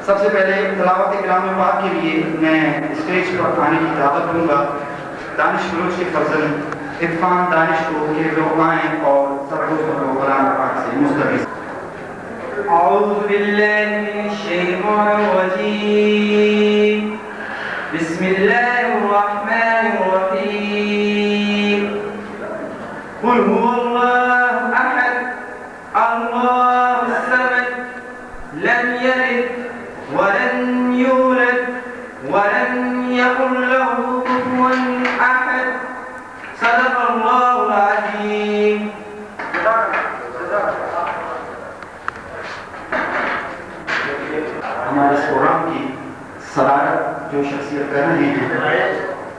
سب سے پہلے تلاوت کلام پاک کے لیے میں اسٹیج پر آنے کی دعوت دوں گا دانش بلوچ کے فضل عرفان دانش کو کہ وہ آئیں اور سب کو قرآن پاک سے مستفیض. اعوذ باللہ من الشیطان الرجیم بسم اللہ الرحمن الرحیم قل هو اللہ احد اللہ الصمد لم یلد ولن یولد ولن یکن له کفوا احد صدق اللہ العظیم. ہمارے اس پروگرام کی صدارت جو شخصیت کر رہے ہیں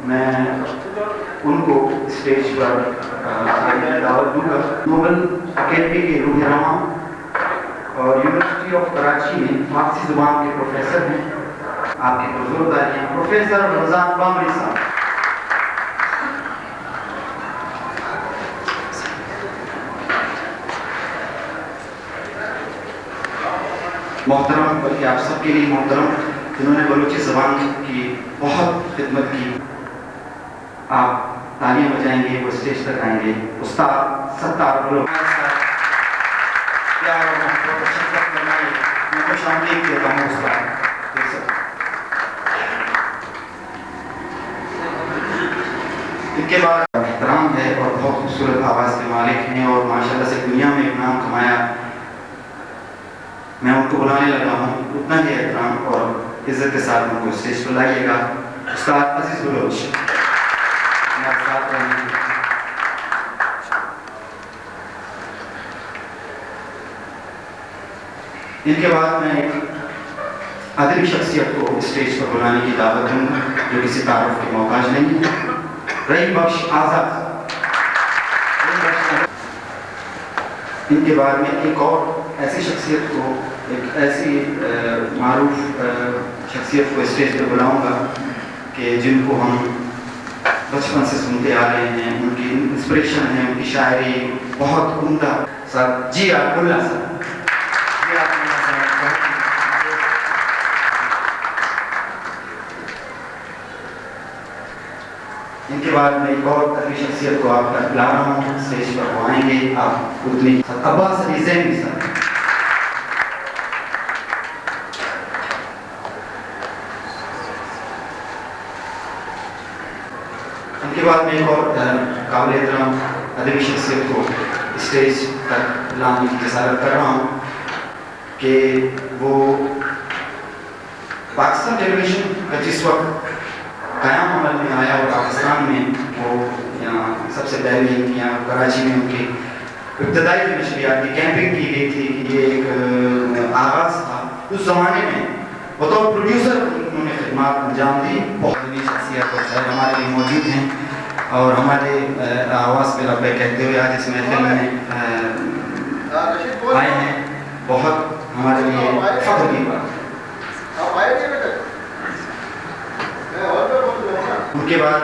میں ان کو اسٹیج پر دعوت دوں گا. نوبل اکیڈمی کے روح رواں اور یونیورسٹی آف کراچی میں فارسی زبان کے پروفیسر ہیں. آپ کی بزرگواری ہیں پروفیسر رمضان بامری صاحب. محترم بلکہ آپ سب کے لیے محترم جنہوں نے بلوچی زبان کی بہت خدمت کی، آپ تالیاں بجائیں گے، وہ اسٹیج تک آئیں گے. استاد ستار بلوچ پیار اور محبت اور شفقت فرمائے. میں خوش آمدید کہتا ہوں استاد. ان کے بعد احترام ہے اور بہت خوبصورت آواز کے مالک ہیں اور ماشاءاللہ سے دنیا میں ایک نام کمایا. میں ان کو بلانے لگا ہوں، اتنا ہی احترام اور عزت کے ساتھ ان کو اسٹیج پر لائیے گا. استاد عزیز بلوچ ہمارے ساتھ رہیں گے. ان کے بعد میں ایک ادبی شخصیت کو اسٹیج پر بلانے کی دعوت دوں گا جو کسی تعارف کے محتاج نہیں ہے. رحیم بخش آزاد. ان کے بعد میں ایک اور ایسی شخصیت کو، ایک ایسی معروف شخصیت کو اسٹیج پر بلاؤں گا کہ جن کو ہم بچپن سے سنتے آ رہے ہیں. ان کی انسپریشن ہے، ان کی شاعری بہت عمدہ. صاحب جی عبد اللہ صاحب. ان کے بعد میں ایک اور ادبی شخصیت کو آپ کا بلا رہا ہوں اسٹیج پر. وہ آئیں گے آپ اتنی عباس علی زینی صاحب. ان کے بعد میں ایک اور قابل احترام ادبی شخصیت کو اسٹیج تک لانے کی جسارت کر رہا ہوں کہ وہ پاکستان ٹیلی ویژن کا جس وقت قیام عمل میں آیا اور پاکستان میں وہ یہاں سب سے پہلے یہاں کراچی میں ان کی ابتدائی نشریات کی کیمپنگ کی گئی تھی کہ یہ ایک آغاز تھا. اس زمانے میں بطور پروڈیوسر انہوں نے خدمات انجام دی. بہت ادبی شخصیت اور ہمارے لیے موجود ہیں اور ہمارے آواز پہ لبے کہتے ہوئے آج اس محفل میں آئے ہیں. بہت ہمارے لیے فخر کی بات. ان کے بعد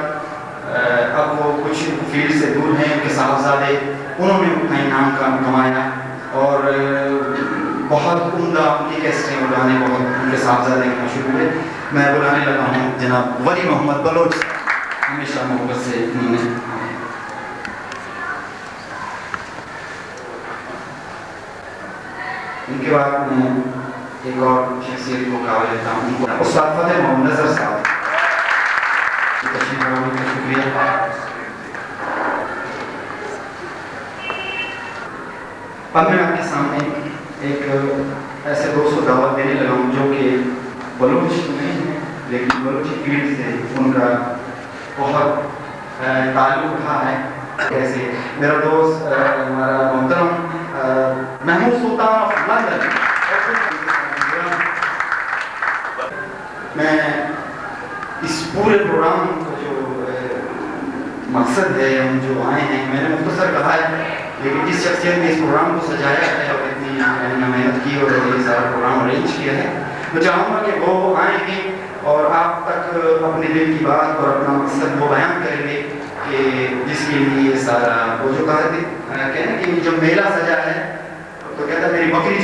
اب وہ کچھ فیلڈ سے دور ہیں. ان کے صاحبزادے انہوں نے اپنا انعام کمایا اور بہت عمدہ ان کی کیسٹیں بلانے بہت ان کے صاحبزادے کے مشہور ہوئے. میں بلانے لگا ہوں جناب ولی محمد بلوچ. ہمیشہ محبت سے انہوں نے. ان کے بعد میں ایک اور شخصیت کو قابل لیتا ہوں استاد فتح محمد نظر صاحب. شکریہ. اب میں آپ کے سامنے ایک ایسے دوست کو دعوت دینے لگا ہوں جو کہ بلوچ نہیں ہیں لیکن بلوچی فیلڈ سے ان کا بہت تعلق رہا ہے. کیسے میرا دوست ہمارا محترم محمود سلطان آف لندن. میں اس پورے پروگرام کا جو مقصد ہے، ہم جو آئے ہیں، میں نے مختصر کہا ہے لیکن جس شخصیت نے اس پروگرام کو سجایا ہے اور اتنی محنت کی اور یہ سارا پروگرام ارینج کیا ہے، میں چاہوں گا کہ وہ آئیں گے اور آپ تک اپنے دل کی بات اور اپنا مقصد وہ بیان کریں گے کہ جس کے لیے یہ سارا وہ جو کہتے ہیں کہ جب میلہ سجا ہے تو کہتا ہے میری بکری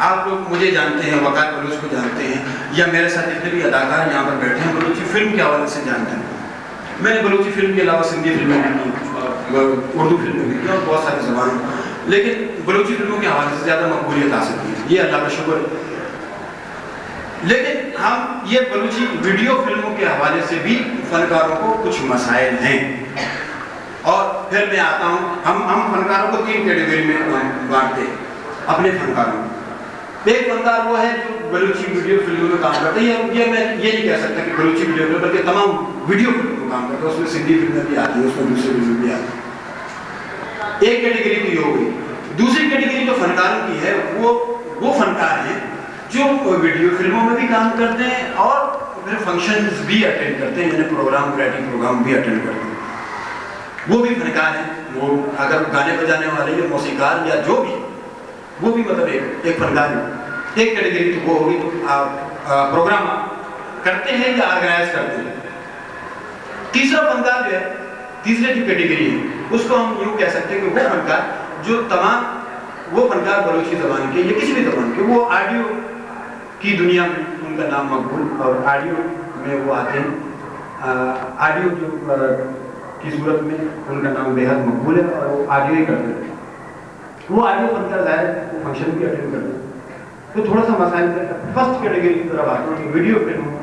آپ لوگ مجھے جانتے ہیں، وقار بلوچ کو جانتے ہیں، یا میرے ساتھ جتنے بھی اداکار یہاں پر بیٹھے ہیں بلوچی فلم کے حوالے سے جانتے ہیں. میں نے بلوچی فلم کے علاوہ سندھی فلمیں بھی کی، اردو فلمیں بھی کی اور بہت ساری زبانیں، لیکن بلوچی فلموں کے حوالے سے زیادہ مقبولیت حاصل کی ہے، یہ اللہ کا شکر ہے. لیکن ہم یہ بلوچی ویڈیو فلموں کے حوالے سے بھی فنکاروں کو کچھ مسائل ہیں. اور پھر میں آتا ہوں، ہم فنکاروں کو 3 کیٹیگری میں بانٹتے ہیں اپنے فنکاروں کو. ایک فنکار وہ ہے جو بلوچی ویڈیو فلموں میں کام کرتے ہیں. یہ میں یہ نہیں کہہ سکتا کہ بلوچی ویڈیو فلم، بلکہ تمام ویڈیو فلموں میں کام کرتے ہیں. اس میں سندھی فلمیں بھی آتی ہیں، اس میں دوسری فلمیں بھی آتی ہیں. ایک کیٹیگری تو یہ ہو گئی. دوسری کیٹیگری جو فنکاروں کی ہے وہ فنکار ہیں جو ویڈیو فلموں میں بھی کام کرتے ہیں اور پھر فنکشنز بھی اٹینڈ کرتے ہیں، یعنی پروگرام بھی اٹینڈ کرتے ہیں. وہ بھی فنکار ہیں. وہ اگر گانے بجانے والے یا موسیقار یا جو بھی، وہ بھی مطلب ایک فنکار ہے. ایک کیٹیگری تو وہ ہوگی پروگرام کرتے ہیں یا آرگنائز کرتے ہیں. تیسرا فنکار جو ہے، تیسرے جو کیٹیگری ہے، اس کو ہم یوں کہہ سکتے ہیں کہ وہ فنکار جو وہ فنکار بلوچی زبان کے یا کسی بھی زبان کے، وہ آڈیو کی دنیا میں ان کا نام مقبول، اور آڈیو میں وہ آتے ہیں. آڈیو کی صورت میں ان کا نام بے حد مقبول ہے اور وہ آڈیو ہی کرتے ہیں. وہ آڈیو فنکار ظاہر وہ فنکشن بھی اٹینڈ کرتے ہیں. تو تھوڑا سا مسائل فرسٹ کیٹیگری کی طرف آتا ہوں کہ ویڈیو فلموں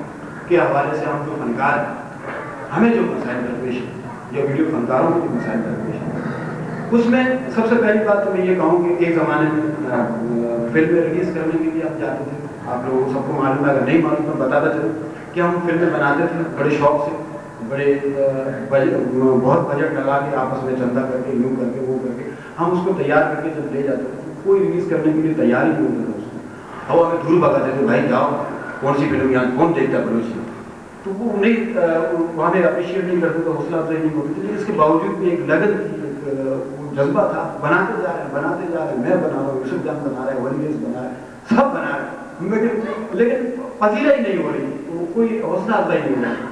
کے حوالے سے ہم جو فنکار ہیں، ہمیں جو مسائل درپیش ہیں یا ویڈیو فنکاروں کو جو مسائل درپیش ہیں، اس میں سب سے پہلی بات تو میں یہ کہوں کہ ایک زمانے میں فلمیں ریلیز کرنے کے لیے ہم جاتے تھے. آپ لوگوں سب کو معلوم ہے، اگر نہیں معلوم تو بتاتا چلوں کہ ہم فلمیں بناتے تھے بڑے شوق سے، بڑے بہت بجٹ لگا کے آپس میں چندہ کر کے، یوں کر کے، وہ کر کے ہم اس کو تیار کر کے جب لے جاتے تھے، کوئی ریلیز کرنے کے لیے تیار ہی نہیں ہوتا تھا. اس میں اور ہمیں دور بھگاتے تھے، بھائی جاؤ کون سی فلم یہاں کون دیکھتا ہے بلوچی. تو وہ نہیں وہاں پہ اپریشیٹ نہیں کرتے تھے، حوصلہ افزائی نہیں ہوتی تھی. لیکن اس کے باوجود بھی ایک لگن تھی، ایک جذبہ تھا. بناتے جا رہے ہیں، میں بنا رہا ہوں، یوسف جان بنا رہے ہیں، ولیز بنا رہے ہیں، سب بنا رہے ہیں، لیکن پذیرہ ہی نہیں ہو رہی، کوئی حوصلہ افزائی نہیں ہو رہا.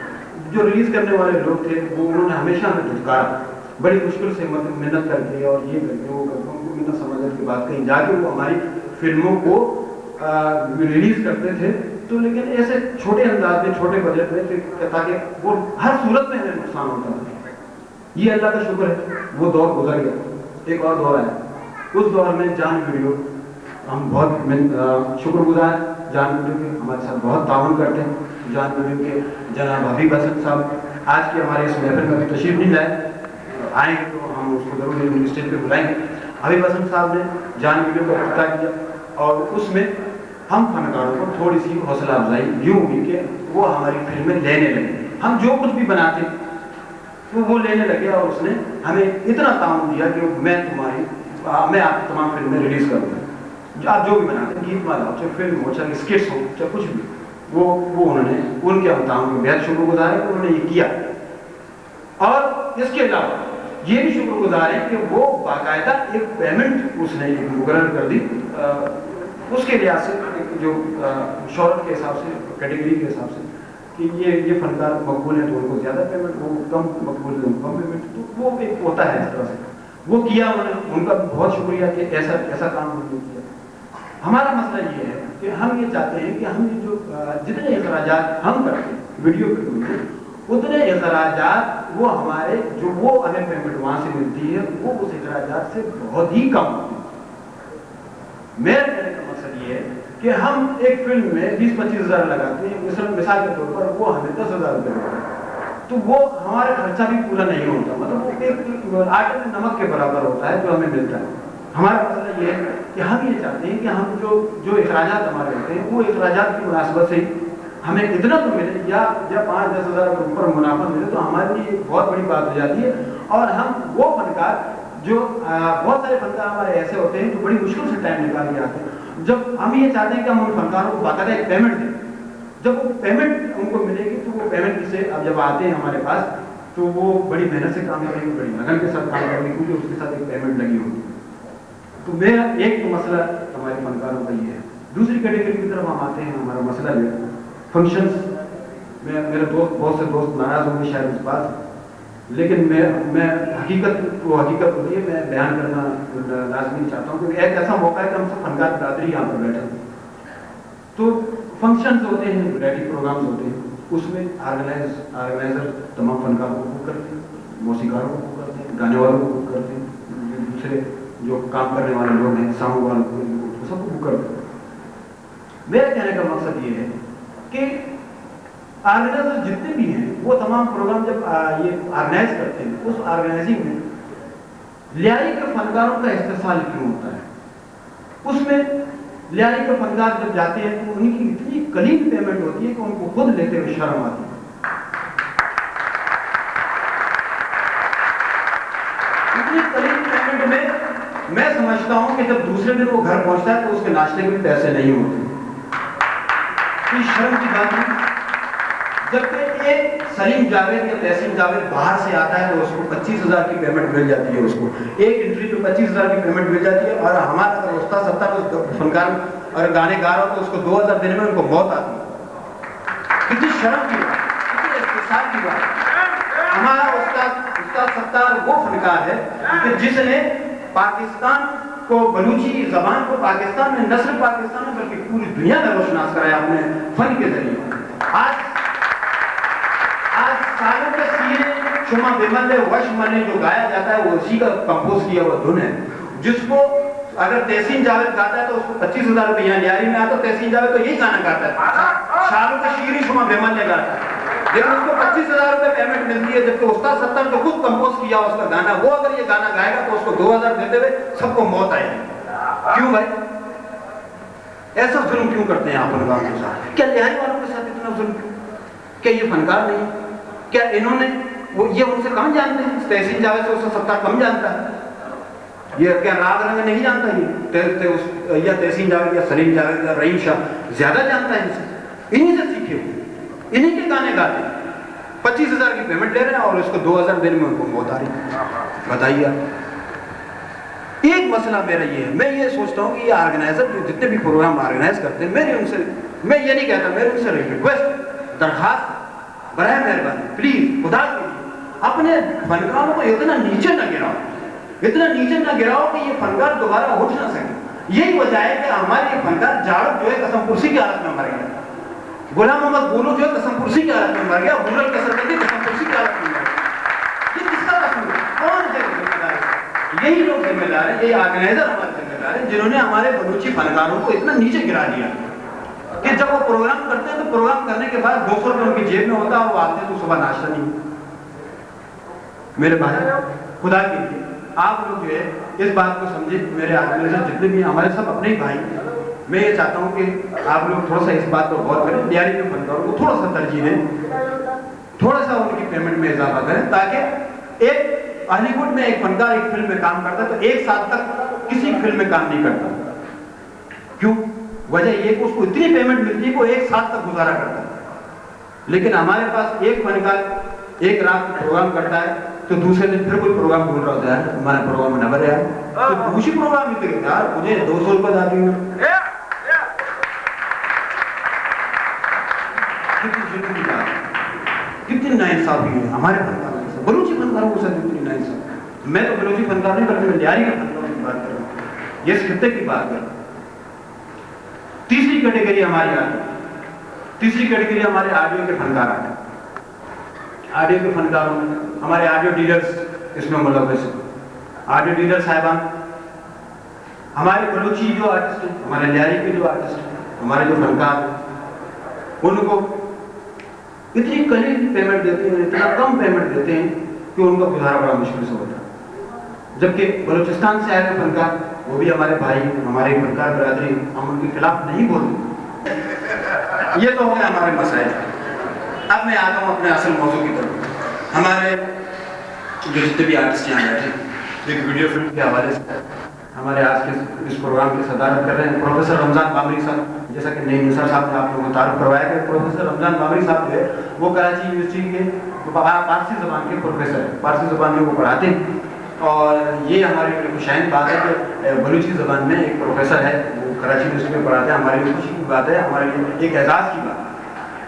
جو ریلیز کرنے والے لوگ تھے وہ انہوں نے ہمیشہ ہمیں دھتکارا، بڑی مشکل سے محنت کر کے اور یہ کر کے وہ کر کے ان کو بنا سمجھ کے بعد کہیں جا کے وہ ہماری فلموں کو ریلیز کرتے تھے. تو لیکن ایسے چھوٹے انداز میں، چھوٹے بجٹ میں، تاکہ وہ ہر صورت میں ہمیں نقصان ہوتا تھا. یہ اللہ کا شکر ہے وہ دور گزر گیا. ایک اور دور آیا، اس دور میں جان ویڈیو، ہم بہت شکر گزار ہیں جان ویڈیو کے، ہمارے ساتھ بہت تعاون کرتے ہیں. جان ویڈیو کے جناب حبیب حسن صاحب آج کے ہمارے اس محفل میں بھی تشریف نہیں لائے، آئیں گے تو ہم اس کو ضرور اسٹیج پہ بلائیں گے. حبیب حسن صاحب نے جان ویڈیو کا افتتاح کیا اور اس میں ہم فنکاروں کو تھوڑی سی حوصلہ افزائی یوں ہوئی کہ وہ ہماری فلمیں لینے لگے. ہم جو کچھ بھی بناتے وہ لینے لگے اور اس نے ہمیں اتنا تعاون دیا کہ میں آپ کی تمام فلمیں ریلیز کروں گا. آپ جو بھی بناتے ہیں، گیت مالا ہو، چاہے فلم ہو، چاہے اسکٹس ہو، چاہے کچھ بھی، وہ انہوں نے ان کے تعاون میں بہت شکر گزار ہے کہ انہوں نے یہ کیا. اور اس کے علاوہ یہ بھی شکر گزار ہے کہ وہ باقاعدہ ایک پیمنٹ اس نے مقرر کر دی اس کے لحاظ سے، جو شہرت کے حساب سے، کیٹیگری کے حساب سے، کہ یہ فنکار مقبول ہیں تو ان کو زیادہ پیمنٹ، وہ کم مقبول ہیں کم پیمنٹ. تو وہ ایک ہوتا ہے اس طرح سے. وہ کیا انہوں نے، ان کا بہت شکریہ کہ ایسا کام انہوں نے کیا. ہمارا مسئلہ یہ ہے کہ ہم یہ چاہتے ہیں کہ ہم جو جتنے اخراجات ہم کرتے ہیں ویڈیو فلم میں، اتنے اخراجات وہ ہمارے جو وہ ہمیں پیمنٹ وہاں سے ملتی ہے وہ اس اخراجات سے بہت ہی کم ہوتی ہے. میرا کہنے کا مقصد یہ ہے کہ ہم ایک فلم میں 20-25 ہزار لگاتے ہیں، مثال کے طور پر وہ ہمیں 10,000 روپئے ملتے ہیں، تو وہ ہمارا خرچہ بھی پورا نہیں ہوتا. مطلب وہ ایک آٹے میں نمک کے برابر ہوتا ہے جو ہمیں ملتا ہے. ہمارا مسئلہ یہ ہے کہ ہم یہ چاہتے ہیں کہ ہم جو اخراجات ہمارے ہوتے ہیں وہ اخراجات کی مناسبت سے ہمیں اتنا تو ملے، یا 5-10 ہزار کے اوپر منافع ملے تو ہمارے لیے ایک بہت بڑی بات ہو جاتی ہے. اور ہم وہ فنکار جو بہت سارے فنکار ہمارے ایسے ہوتے ہیں جو بڑی مشکل سے ٹائم نکال کے آتے ہیں، جب ہم یہ چاہتے ہیں کہ ہم ان فنکاروں کو باقاعدہ ایک پیمنٹ دیں، جب وہ پیمنٹ ان کو ملے گی تو وہ پیمنٹ سے اب جب آتے ہیں ہمارے پاس تو وہ بڑی محنت سے کام کریں گے، بڑی لگن کے ساتھ کام کریں گے، کیونکہ اس کے ساتھ ایک پیمنٹ لگی ہوگی. تو میرا ایک مسئلہ ہمارے فنکاروں کا یہ ہے. دوسری کیٹیگری کی طرف ہم آتے ہیں. ہمارا مسئلہ جو ہے فنکشنز میں، میرے بہت سے دوست ناراض ہوں گے شاید اس بات، لیکن میں حقیقت ہوتی ہے، میں بیان کرنا لازمی چاہتا ہوں کیونکہ ایک ایسا موقع ہے کہ ہم سب فنکار برادری یہاں پر بیٹھے ہیں، تو فنکشنز ہوتے ہیں، ویرائٹی پروگرامز ہوتے ہیں، اس میں آرگنائزر تمام فنکاروں کو بک کرتے ہیں، موسیقاروں کو بک کرتے ہیں، گانے والوں کو بک کرتے ہیں، دوسرے جو کام کرنے والے لوگ ہیں، ساؤنڈ والوں کو، سب کو بک کرتے ہیں۔ میرے کہنے کا مقصد یہ ہے کہ آرگنائزر جتنے بھی ہیں وہ تمام پروگرام جب یہ آرگنائز کرتے ہیں، اس آرگنائزنگ میں لیاری کے فنکاروں کا استحصال کیوں ہوتا ہے؟ اس میں لیاری کے فنکار جب جاتے ہیں تو ان کی اتنی قلیل پیمنٹ ہوتی ہے کہ ان کو خود لیتے ہوئے شرم آتی ہے۔ اتنی قلیل پیمنٹ میں سمجھتا ہوں کہ جب دوسرے دن وہ گھر پہنچتا ہے تو اس کے ناشتے کے بھی پیسے نہیں ہوتے، کوئی شرم کی بات نہیں۔ جبکہ ایک سلیم جاوید یا تحسین جاوید باہر سے آتا ہے تو اس کو 25,000 کی پیمنٹ مل جاتی ہے، اس کو ایک انٹری پہ 25,000 کی پیمنٹ مل جاتی ہے، اور ہمارا اگر استاد ستر فنکار اگر گانے گا رہا ہو تو اس کو 2,000 دینے میں ان کو موت آتی ہے۔ کتنی شرم کی بات، کتنی اختصار کی بات۔ ہمارا استاد ستار وہ فنکار ہے کہ جس نے پاکستان کو، بلوچی زبان کو پاکستان میں، نہ صرف پاکستان میں بلکہ پوری دنیا میں روشناس کرایا اپنے فن کے ذریعے۔ آج سالوں کے سینے شما بمل وش منے جو گایا جاتا ہے وہ اسی کا کمپوز کیا ہوا دھن ہے، جس کو اگر تحسین جاوید گاتا ہے تو اس کو 25,000 روپے، یہاں لیاری میں آتا ہے تحسین جاوید تو یہی گانا گاتا ہے، شالوں کا شیری شما بمل نے گاتا ہے، لیکن اس کو 25,000 روپے پیمنٹ ملتی ہے، جبکہ استاد ستر جو خود کمپوز کیا اس کا گانا، وہ اگر یہ گانا گائے گا تو اس کو 2,000 دیتے ہوئے سب کو موت آئے گی۔ کیوں بھائی ایسا ظلم کیوں کرتے ہیں آپ فنکاروں کے ساتھ؟ کیا لیاری والوں کے ساتھ اتنا ظلم کیوں؟ کیا یہ فنکار نہیں؟ کیا انہوں نے یہ ان سے کم جانتے ہیں؟ تحسین جاوید سے اس کا ستار کم جانتا ہے؟ یہ کیا راگ رنگ نہیں جانتا؟ یہ یا تحسین جاوید یا سلیم جاوید یا رحیم شاہ زیادہ جانتا ہے ان سے؟ انہی سے سیکھے ہوئے، انہی کے گانے گاتے ہیں، 25,000 کی پیمنٹ لے رہے ہیں اور اس کو 2,000 دینے میں ان کو موت آ رہی ہے۔ بتائیے آپ، ایک مسئلہ میرا یہ ہے، میں یہ سوچتا ہوں کہ یہ آرگنائزر جو جتنے بھی پروگرام آرگنائز کرتے ہیں، میں یہ نہیں کہتا، میرے ان سے ریکویسٹ، درخواست، براہ مہربانی پلیز خدا کے لیے اپنے فنکاروں کو اتنا نیچے نہ گراؤ، اتنا نیچے نہ گراؤ کہ یہ فنکار دوبارہ اٹھ نہ سکے۔ یہی وجہ ہے کہ ہمارے یہ فنکار جاڑو جو ہے قسم پرسی کی حالت میں مر گیا، غلام محمد بولو جو ہے قسم پرسی کی حالت میں مر گیا، غلال کسر کر کے قسم پرسی کی حالت میں مر گیا۔ یہ کس کا قصور ہے؟ کون ہے ذمہ دار؟ یہی لوگ ذمہ دار ہیں، یہی آرگنائزر ہمارے ذمہ دار ہیں جنہوں نے ہمارے بلوچی فنکاروں کو اتنا نیچے گرا دیا کہ جب وہ پروگرام کرتے ہیں تو پروگرام کرنے کے بعد 200 روپے ان کی جیب میں ہوتا ہے اور وہ آتے ہیں تو صبح ناشتہ نہیں۔ میرے بھائی خدا کے لیے آپ لوگ جو ہے اس بات کو سمجھے، میرے آرگنائزر جتنے بھی ہمارے سب اپنے ہی بھائی، میں یہ چاہتا ہوں کہ آپ لوگ تھوڑا سا اس بات پر غور کریں، لیاری کے فنکاروں کو تھوڑا سا ترجیح دیں، تھوڑا سا ان کی پیمنٹ میں اضافہ کریں، تاکہ ایک ہالی ووڈ میں ایک فنکار ایک فلم میں کام کرتا ہے تو 1 سال تک کسی فلم میں کام نہیں کرتا۔ کیوں؟ وجہ یہ کہ اس کو اتنی پیمنٹ ملتی ہے کہ وہ 1 سال تک گزارا کرتا ہے، لیکن ہمارے پاس ایک فنکار ایک رات پروگرام کرتا ہے تو دوسرے دن پھر کوئی پروگرام ڈھونڈ رہا ہوتا ہے، ہمارا پروگرام نہ بنے یار، تو دوسری پروگرام ہی تو یار مجھے 200 روپے داتی ہوں۔ کتنی ظلم کی بات ہے، کتنی ناانصافی ہے ہمارے فنکاروں کے ساتھ، بلوچی فنکاروں کے ساتھ اتنی ناانصافی۔ میں تو بلوچی فنکار نہیں بلکہ میں لیاری کے فنکاروں کی بات کر رہا ہوں، یہ اس خطے کی بات کر رہا ہوں۔ تیسری کیٹیگری ہماری آتی ہے، تیسری کیٹیگری ہمارے آڈیو کے فنکار آتے ہیں۔ آڈیو کے فنکاروں میں ہمارے آڈیو ڈیلرز اس میں ملوث ہیں، آڈیو ڈیلر صاحبان، ہمارے بلوچی جو آرٹسٹ ہیں، ہمارے لیاری کے جو آرٹسٹ ہیں، ہمارے جو فنکار ہیں، ان کو اتنی قلیل پیمنٹ دیتے ہیں، اتنا کم پیمنٹ دیتے ہیں کہ ان کا گزارا بڑا مشکل سے ہوتا ہے۔ جبکہ بلوچستان سے آئے ہوئے فنکار وہ بھی ہمارے بھائی، ہمارے فنکار برادری، ہم ان کے خلاف نہیں بولتے۔ یہ تو ہو گئے ہمارے مسائل۔ اب میں آتا ہوں اپنے اصل موضوع کی طرف۔ ہمارے جو جتنے بھی آرٹسٹ یہاں بیٹھے ایک ویڈیو فلم کے حوالے سے ہمارے آج کے اس پروگرام کی صدارت کر رہے ہیں پروفیسر رمضان بامری صاحب، جیسا کہ نعیم نثار صاحب نے آپ لوگوں کو تعارف کروایا کہ پروفیسر رمضان بامری صاحب جو ہے وہ کراچی یونیورسٹی کے فارسی زبان کے پروفیسر ہیں، فارسی زبان میں وہ پڑھاتے ہیں، اور یہ ہماری بڑی خوشائند بات ہے کہ بلوچی زبان میں ایک پروفیسر ہے وہ کراچی یونیورسٹی میں پڑھاتے ہیں، ہمارے لیے خوشی کی بات ہے، ہمارے لیے ایک اعزاز کی بات ہے۔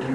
TV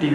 TV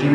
TV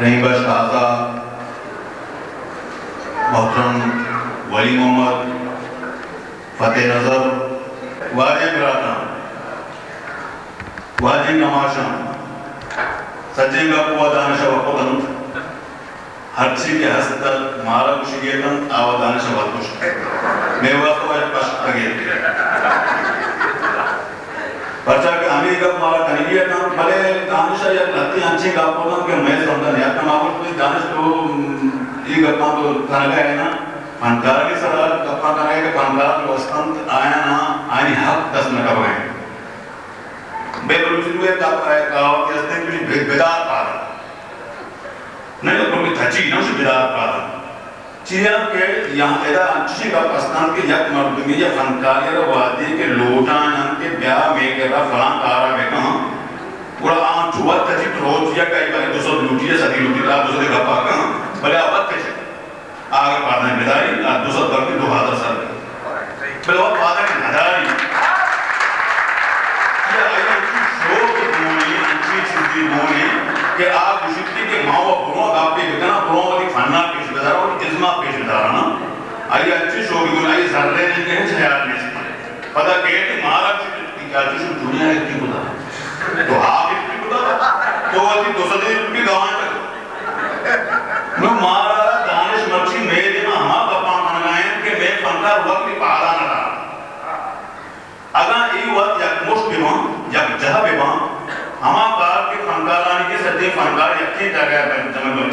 رحیم بخش تازہ، محترم ولی محمد، فتح نظر، واجب راتان، واجب نماشان، سجن کا قوہ دانش وقتاً، ہر چیز کے حسدر مارا کشیتاً آوہ دانش وقتاً میں وقت وجہ پشت لگے پرچہ کہ امریکہ مارا کنیتاً بھلے دانشہ یا لتی انچی کا قوتاً کہ میں سمدھا نہیں اپنا معمول کوئی دانش تو یہ گپاں تو تنگا ہے نا فنکار کی سرار گپاں کرائے کہ فنکار تو استنت آیا نا آئینی حق دست نکا بگئے بے بلوچی دوئے کہاوت کہ اس نے کچھ بیدار پادا نہیں تو کوئی تھچی نہ اسے بیدار پادا چیزیں کہ یہاں ایدہ انچی کا پستان کے یک مردمی یا فنکاری را وادی کے لوٹان کے بیاہ میں کے را فلان کارا بے کہاں بڑا آن چوات تھچی روز یا کئی بارے دوسر لوٹی ہے صدی لوٹی را دوسر گھپا کہاں بلے آباد تھچی آگے پادا ہے بیداری دوسر برکی 2000 سال بلے وہ پادا کی نداری کہ آپ گوشتی کے ماں و بروں آپ پہ بکنا بروں والی فنہ پیش بدارا اور ازمہ پیش بدارا نا آئی اچھی شوگی گنائی ذرے نہیں کہیں چھیار نہیں سکتے پتہ کہتے ہیں مارا کی کیا چیز دنیا ہے کی بدا تو آپ کی بدا تو والی دو صدی روپی گوائیں تک میں مارا دانش مرچی میں دینا ہما کپاں منگائیں کہ میں فنکار وقت بھی پادا نہ رہا اگر ای وقت یک مشت بیوان یک جہاں بیوان ہما کار کے فنکارانی کے سدے فنکار یکی جگہ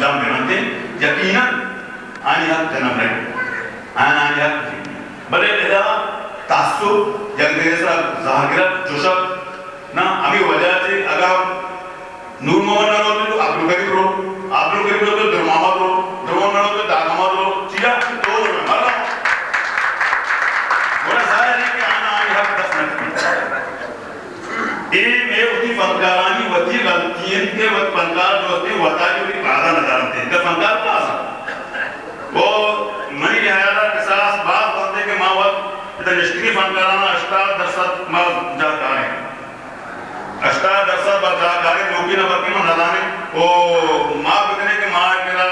جم بیوانتے یقیناً آنی حق جنم رہے آنی حق بلے لہذا تعصب یک دیسا ظاہرت جوشک نا ہمیں وجہ سے اگر نور محمد نہ روتے تو عبدالو قریب رو عبدالو قریب رو تو در محمد رو در محمد نہ روتے دار محمد رو چیزا دو رو میں مرلا بڑا ظاہر ہے کہ آنی حق دست نکتی میں اسی فنکارانی وطی غلطین کے وقت فنکار جو ہوتے ہیں وطا جو بھی قادہ نہ جانتے ہیں کہ فنکار کا آسا وہ منی لحیالہ قصاص بعض بندے کے ماں وقت ادھر نشتری فنکارانا 80% ماں جاکارے 80% بار جاکارے لوگی نہ برکی میں نظانے وہ ماں بکنے کے ماں کرا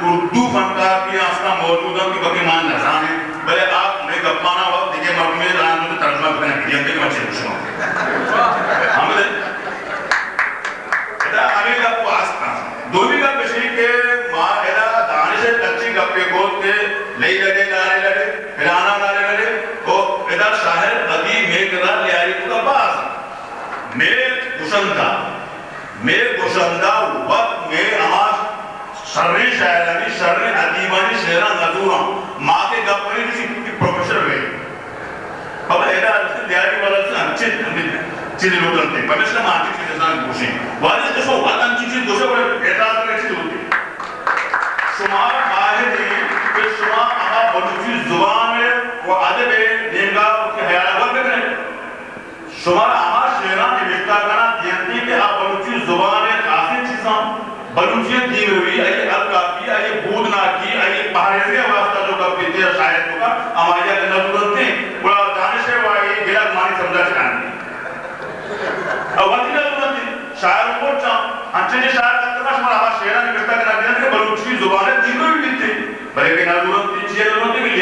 اردو فنکار کی آسنا موجود ہے کہ بکی ماں نظانے بلے آپ میں گپانا وقت دیکھے مرمی جانتے تو ترجمہ کرنے کی دیئے کہ مچھے خوشنوں ہمیں ایدہ آگے کا کو آستا دومی کا پشی کے ماں ایدہ دانش کچی گپے گود کے لئی لڑے لارے لڑے پھرانا لارے لڑے تو ایدہ شاہر قدیم میں کرا لیاری کو کا باز میں گوشندہ وقت میں آج شرری شاعرانی شرری عدیبانی شہران نظوران ماں کے گپنے کسی پروفیسر ہوئے اب ایدہ لیاری والا سے انچے چیزیں لوٹن تھے پمیشنہ ماں کی چیزیں سان گوشیں واضح کسو وقت انچی چیز گوشے بڑے اعتراض میں چیز ہوتی شما ماہر ہیں کہ شما اما بلوچی زبان میں وہ عدب نیمگاہ کے حیالہ وقت بکنے شما اما شہران کی بشتہ کرنا دیانتی کہ آپ بلوچی زبان میں خاصی چیزاں بلوچی دین روی آئیے الکافی آئیے بودناکی آئیے پہریزی واسطہ جو کا پیتے شاید ہوگا امائیہ کے نظورت تھے بڑا دانش ہے وہ آئیے گلہ مانی سمجھا چکانے وقتی نظورت تھی شاعر کو چاہاں انچے جی شاعر کرتے ہیں شمار آباد شہران کی بشتہ کرنا دینا کہ بلوچی زبانیں دین روی بھی تھے بلکہ نظورت تھی چیئے نظورت تھی کہ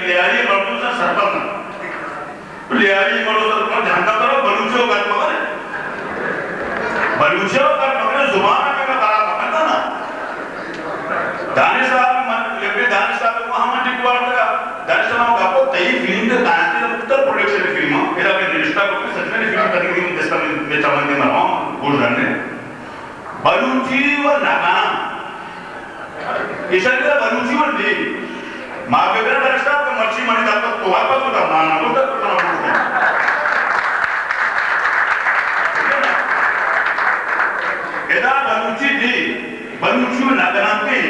لیاری مردوں سے سرپر نہ لیاری مردوں سے سرپر جہاں کرو بلوچیوں کا پکڑے بلوچیوں کا پکڑے زبان میں کا قرار پکڑتا نا دانش صاحب لگے دانش صاحب کو ہم ٹکوار تھا دانش صاحب کا کو تئی فلم کے قائم تھے اتر پروڈکشن فلم میرا کہ رشتہ کو سچ میں فلم کرنے کی دستا میں چاول دے مرا ہوں بول رہے ہیں بلوچی و ناکانا اشارے بلوچی و دی ماں بغیر دانش صاحب کا مرچی مانی دا تو ہر پاس ہوتا مانا ہوتا تو نہ ایدہ بلوچی دی بلوچی و ناکانتے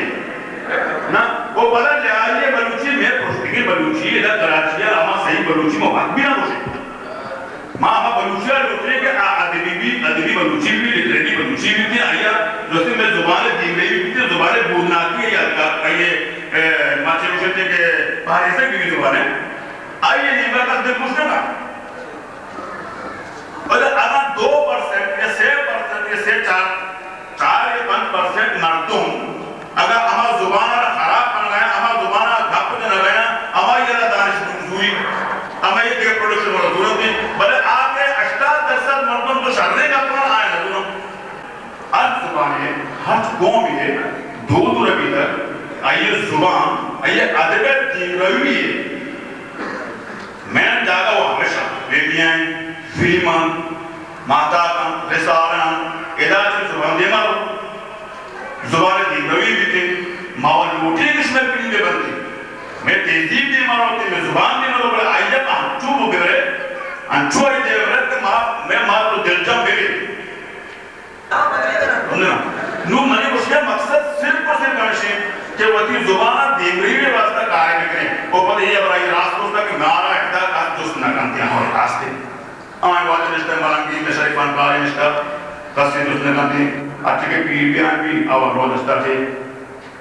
نا وہ پتا جائے بلوچی میں پروشتگی بلوچی ایدہ کراچیہ اما صحیح بلوچی مواد بھی نہ پروشت ماں اما بلوچیہ لوٹنے کے ادبی بلوچی بھی لٹریٹی بلوچی بھی تھی آئیہ دوستے میں زبان دیگری بھی تھی زبان بودناکی ہے یا ماچے روشتے کے پہاریسے بھی زبان ہے آئیے نیمہ کا دل پوچھنے گا اگر 2% یا 6% یا 4 یا 5% مردوں ہر قوم یہ دو ربی تک آئیے زبان آئیے ادبیت کی روی ہے میں جاگا وہ ہمیشہ ریڈیاں فلمان ماتاکاں رسالاں اداسی زبان دے مارو زبان کی روی بھی تھے ماول لوٹی کس میں پلی دے بندی میں تہذیب دے مارو تھی میں زبان دے مارو بلے آئیے پا ہنچو بو بگرے ہنچو آئی دے بگرے کہ میں مار تو دل جم بگرے نو منی اس کے مقصد صرف اور صرف ہمیشہ کہ وہ تھی زبانہ دیمری میں واسطہ کارے بکرے وہ پتہ یہ برائی راست ہوتا کہ نارا اکتا کات جس نہ کنتی ہمارے راستے آئیں واجہ نشتہ ملنگی میں شریفان کارے نشتہ قصد جس نہ کنتی اچھے کے پیر بھی آئیں بھی آوان رو نشتہ تھے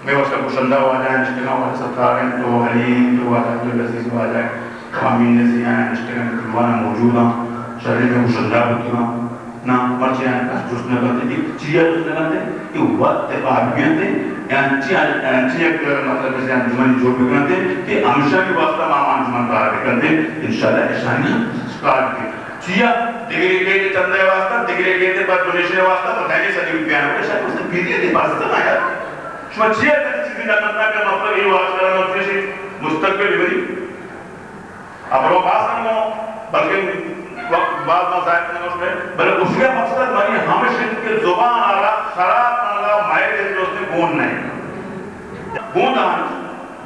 میں اس کا کشندہ ہوا جائیں نشتہ کا واجہ ستاریں تو حلیم تو واجہ تو لذیذ ہوا جائیں امین نزی آئیں نشتہ کا مکرمانہ موجود ہیں شریف میں کشندہ ہوتی ہیں نا مرچے آئیں کس جس نہ کنتے تھی چیئر جس نہ کنتے یہ وقت آدمیاں تھے یعنی ایک مطلب جیسے انجمن جو بھی کرتے کہ ہمیشہ کی واسطہ ماما انجمن کار بھی کرتے انشاءاللہ اشانی کار بھی چیا ڈگری گئے چندے واسطہ ڈگری گئے تھے پر ڈونیشن واسطہ تو دہنی صدی بھی پیانا ہوگا شاید اس نے پیدی ہے واسطہ نہ آیا شما چیا کسی چیزی نہ کرنا کہ مطلب یہ واسطہ کرنا اس سے مستقبل بری اب رو پاس نہ ہو بلکہ بعد مزائد نے اس میں بلکہ اس کا مقصد بنی ہمیشہ کے زبان آرہا خراب آرہا مائر ہے جو اس نے گون نہیں گون دہاں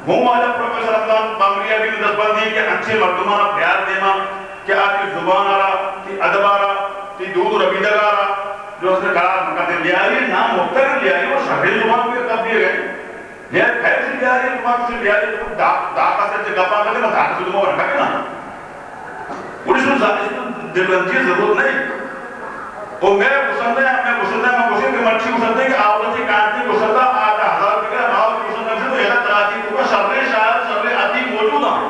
گون آجا پروفیسر افغان بانگلیا بھی دس بار دی کہ اچھے مردمانہ پیار دیما کہ آپ کی زبان آرہا کی ادب آرہا کی دودھ ربیدگ آرہا جو اس نے قرار مکاتے لیاری نام مختر لیاری وہ شہری زبان کو کب دیے گئے لیاری خیر سے لیاری زبان سے لیاری داکہ سے گپا کرتے میں داکہ سے زبان رکھا کہ نا اور اس میں دلرنجی ضرورت نہیں وہ میں گسندہ ہے کہ مرچی گسندہ ہے کہ آوازی کانٹی گسندہ آدھا ہزار بکر ماؤ کی گسندہ سے تو ایسا تراتی کو شرر شاعر شرر عدیب موجود ہیں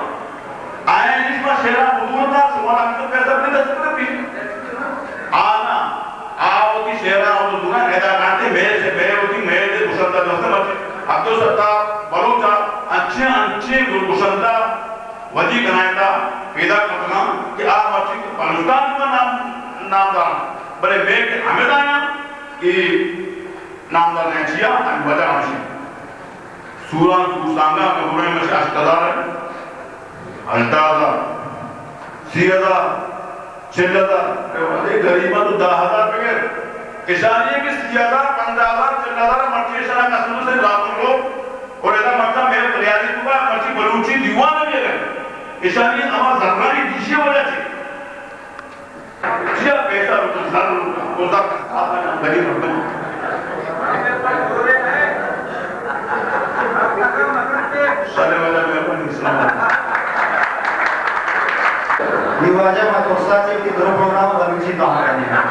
آئین اس میں شیرہ حضور تھا سوال ہمیں تو پیسہ اپنی دست پر بھی آنا آوازی شیرہ حضور ہے ایسا کانٹی میرے سے میرے ہوتی میرے سے گسندہ دوستے مرچی عبدالستار بلوچا اچھے گسندہ وجی کنائندہ پیدا کرنا کہ آپ مرچی پانوستان کا نام دار بلے میں کہ حمد آیا کہ نام دار نہیں چیا ہم وجہ ہمشی سورہ سوسانگا میں بروئے میں سے اشتدار ہے اشتدار سیدار چلدار ایک غریبہ تو 10,000 بگر اشاری ہے کہ سیدار 15,000 چلدار مرچی اشارہ قسموں سے لاکھوں لوگ اور ایسا مرچہ میرے بریادی کو کا مرچی بلوچی دیوان میں گئے اشاری اما ذرانی دیشی ہو جاتی جیا پیسہ روکا ذر روکا اوزا کھاتا ہے غریب روکا صلی اللہ علیہ وسلم یہ واجہ ماں توستا سے کہ دو پروگرام بلوچی دعا کرنے ہیں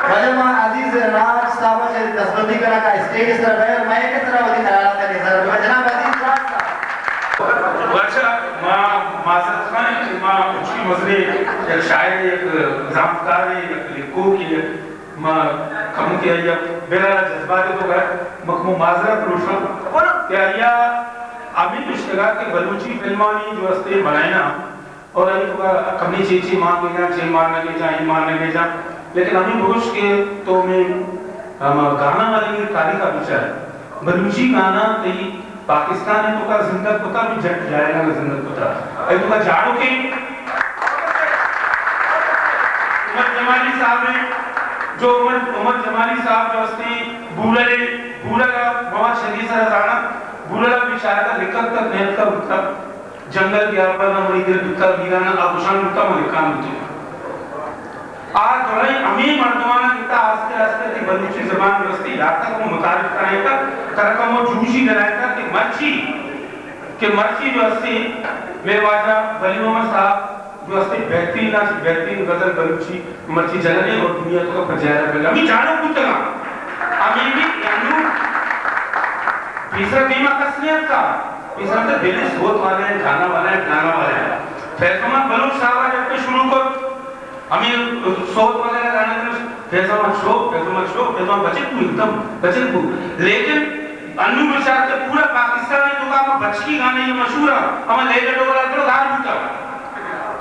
واجہ ماں عزیز نام صاحبہ سے تثبتی کرنا کا اسٹیج اس طرح ہے میں کس طرح ہوتی خیالات ہے نظر جناب عزیز راج صاحب ورشا معذرت خان ہے کہ ماں اچھی مزرے ایک شاعر ایک زامتکار ایک لکھو کی ماں کم کیا یا بیرا جذبات تو گئے مکمو معذرت روشن کیا یا آمین اشتگار کے بلوچی فلمانی جو ہستے بنائینا اور ابھی تو کمی چیچی ماں کے جائیں چھ مارنے کے جائیں مارنے کے جائیں لیکن ابھی بھوش کے تو میں گانا والی تاریخ کا بچہ ہے بلوچی گانا تی پاکستان ہے تو کا زندہ پتا بھی جٹ جائے گا زندہ پتا ہے تو کا جاڑو کی عمر جمالی صاحب نے جو عمر جمالی صاحب جو ہستی بولگا بہت شدید سے رضانا بولگا بھی شاید لکھت تک نیت کا بکتا جنگل کی آرپانا مری دل بکتا بیرانا آبوشان بکتا ملکان بکتا آج دوڑائی امین مردمانہ کتا آستے آستے تھی بلوچی زبان رستی لاتا کو متعارف کرائے گا ترکم و جوشی کرائے گا کہ مرچی جو ہستی میرے واجہ ولی محمد صاحب جو ہستی بہترین غزل بلوچی مرچی جلنے اور دنیا تو کا پجائے رہا ہے امی جانو کچھ گا امین بھی یعنی تیسرا دیمہ قسمیت کا تیسرا تو دلی سوت والے ہیں گانا والے ہیں گانا والے ہیں فیضمان بلوچ صاحب جب پہ شروع کر ہمیں صوت وغیرہ گانے کے فیضمان شوق بچت کو ایک بچت کو لیکن انو بشار کے پورا پاکستان ہے تو کہا بچکی گانے یہ مشہور ہے ہمیں لے لے ڈولا کرو دار بھوٹا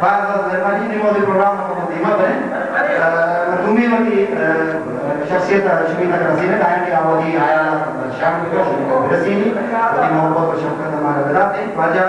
بعض المالين يمضي البرنامج المقدمة بين دومي ودي شخصية شميتة كرسينة دائما يعودي على الشعب الكرسيني ودي موضوع وشوكة مع البلاد وجا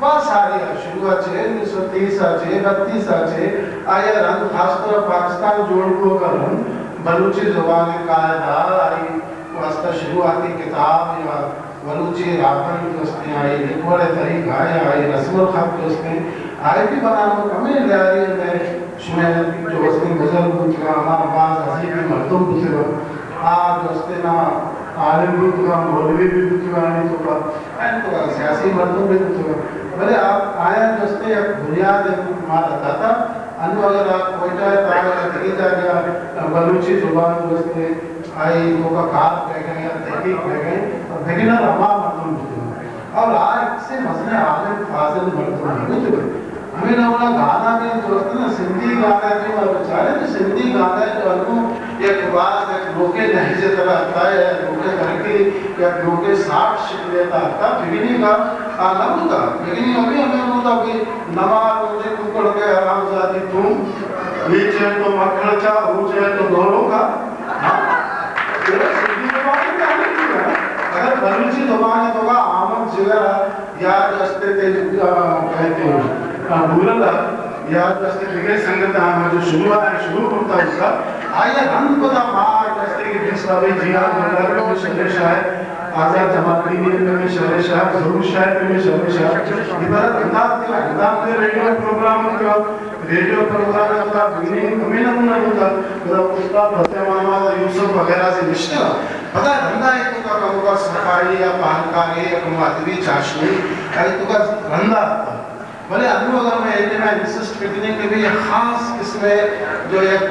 بہت ساری شروعات ہے 1930 ہے 32 ہے آیا رنگ خاص طور پاکستان جوڑ کو کر بلوچی زبان قاعدہ آئی واسطہ شروعاتی کتاب یا بلوچی راپن دوستے آئی لکھوڑے طریق آئی رسم الخط دوستے آئی بھی بنانا کمی لیاری میں شمیل جو اس نے بزرگ بودھگا ہمارا بعض عظیمی مردم بودھگا دوستے نا عالم بودھگا مولوی بھی بودھگا نہیں تو کا سیاسی مردم بھی بودھگا بلے آپ آیا دوستے ایک بنیاد ہمارا داتا انو اگر آپ کوئٹہ تاغیر دگی جا گیا بلوچی زبان دوستے آئی تو کا کار پہ گئے تحقیق پہ گئے اور بگنر ہما مردم بودھگا اور آج سے مسئلہ عالم فاضل مردم بودھگا ہمیں نونا گانا میں دوست نا سندھی گانا ہے اور بچارے تو سندھی گانا ہے جو انہوں ایک بات ایک لوکے لہجے طرح آتا ہے لوکے ترکی یا لوکے ساٹھ شکل لیتا آتا بگنی کا آلم ہوتا بگنی ابھی ہمیں ہوتا کہ نماز مجھے ککڑ کے حرام زادی تم نیچے تو مکھڑ چاہ اوچے تو دوروں کا سندھی زبان کا نہیں کیا اگر بلوچی زبان ہے تو کا آمد جگرہ یاد رستے تے کہتے ہیں بولندا یاد دستے فکر سنگت ہم جو شروع ہے شروع کرتا ہے اس کا آیا رنگ پتا مار دستے کی بسابی جیاد مدار میں شہر شاہ آزاد جماعتی میں شہر شاہ ضرور شاہ میں شہر شاہ عبارت انداز دے ریڈیو پروگرام کا ریڈیو پروگرام کا بگنی ہمیں نمونہ ہوتا استاد حسین محمد یوسف وغیرہ سے رشتہ پتہ ہے رندہ ہے تو کا کمو کا صفائی یا پہنکاری یا کمو ادبی چاشنی ہے تو کا رندہ ہوتا بلے ابھی اگر میں ایک میں انسسٹ کرنے کے بھی خاص قسم جو ایک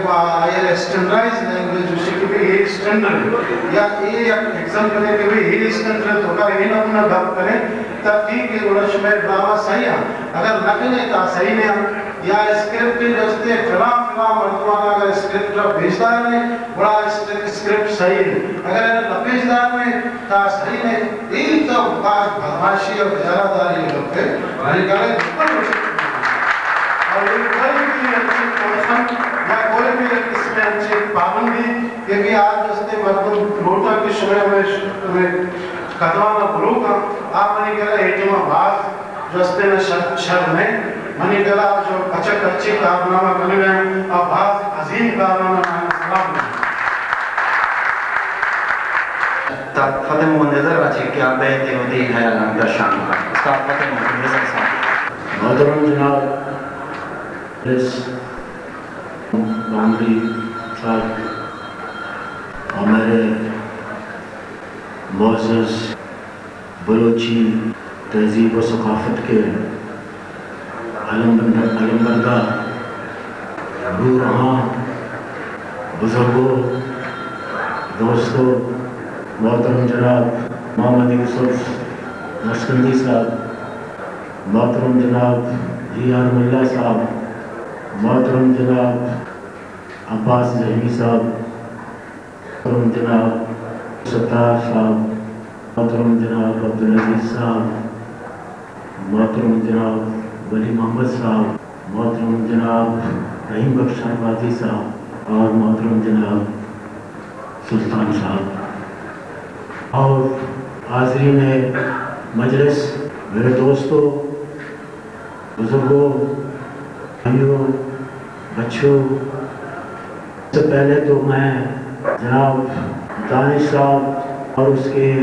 اسٹینڈرائز لینگویج جو کہ بھی ایک اسٹینڈرڈ یا ایک ایگزام کرنے کے بھی ایک اسٹینڈرڈ ہوگا یہ نمونہ بات کریں تحقیق کے گوڑا شمیر ڈرامہ صحیح ہے اگر نکلے تا صحیح نہیں یا اسکرپٹ کے دوستے فلام مردمانہ اگر اسکرپٹ جو بھیجدار میں بڑا اسکرپٹ صحیح ہے اگر نبیجدار میں تا صحیح نہیں ایک تو بات بدماشی اور بجارہ داری لوگ پہ بھائی گاڑے دکھر ہو سکتے ہیں اور یہ کوئی بھی اچھی پروشن یا کوئی بھی اس میں اچھی پابندی کہ بھی آج دوستے مردم روٹا کی شمع میں قدمانہ بلو کا آپ نے کہا ایٹیمہ باز دوستے میں شر میں منی کہا جو اچھک اچھی کارنامہ کرنے گئے اب باز عظیم کارنامہ میں سلام دیں فتح منتظر بچے کیا بیتے ہوتے ہیں اللہ درشان کا استاد فتح منتظر صاحب محترم جناب اس بانگری صاحب ہمارے معزز بلوچی تہذیب و ثقافت کے علمبردار روحاں بزرگوں دوستوں محترم جناب محمد یوسف نشکندی صاحب محترم جناب ریان ملا صاحب محترم جناب عباس ذہنی صاحب محترم جناب ستار صاحب محترم جناب عبدالعزیز صاحب محترم جناب ولی محمد صاحب محترم جناب رحیم بخش آبادی صاحب اور محترم جناب سلطان صاحب اور حاضرین مجلس میرے دوستوں بزرگوں بھائیوں بچوں سے پہلے تو میں جناب دانش صاحب اور اس کے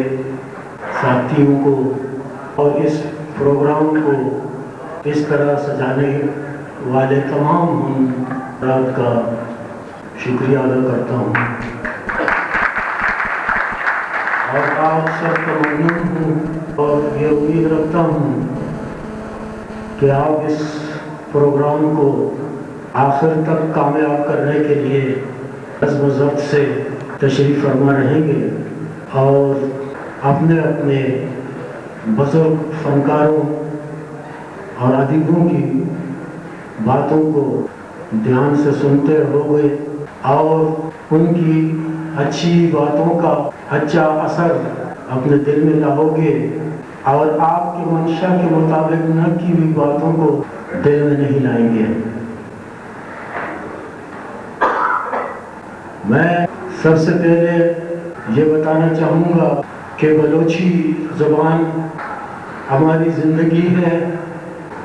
ساتھیوں کو اور اس پروگرام کو اس طرح سجانے والے تمام حضرات کا شکریہ ادا کرتا ہوں اور آپ سب کا ممنون ہوں اور یہ امید رکھتا ہوں کہ آپ اس پروگرام کو آخر تک کامیاب کرنے کے لیے عزم و ضبط سے تشریف فرما رہیں گے اور اپنے اپنے بزرگ فنکاروں اور ادیبوں کی باتوں کو دھیان سے سنتے رہو گے اور ان کی اچھی باتوں کا اچھا اثر اپنے دل میں لاؤ گے اور آپ کی منشا کے مطابق نہ کی ہوئی باتوں کو دل میں نہیں لائیں گے. میں سب سے پہلے یہ بتانا چاہوں گا کہ بلوچی زبان ہماری زندگی ہے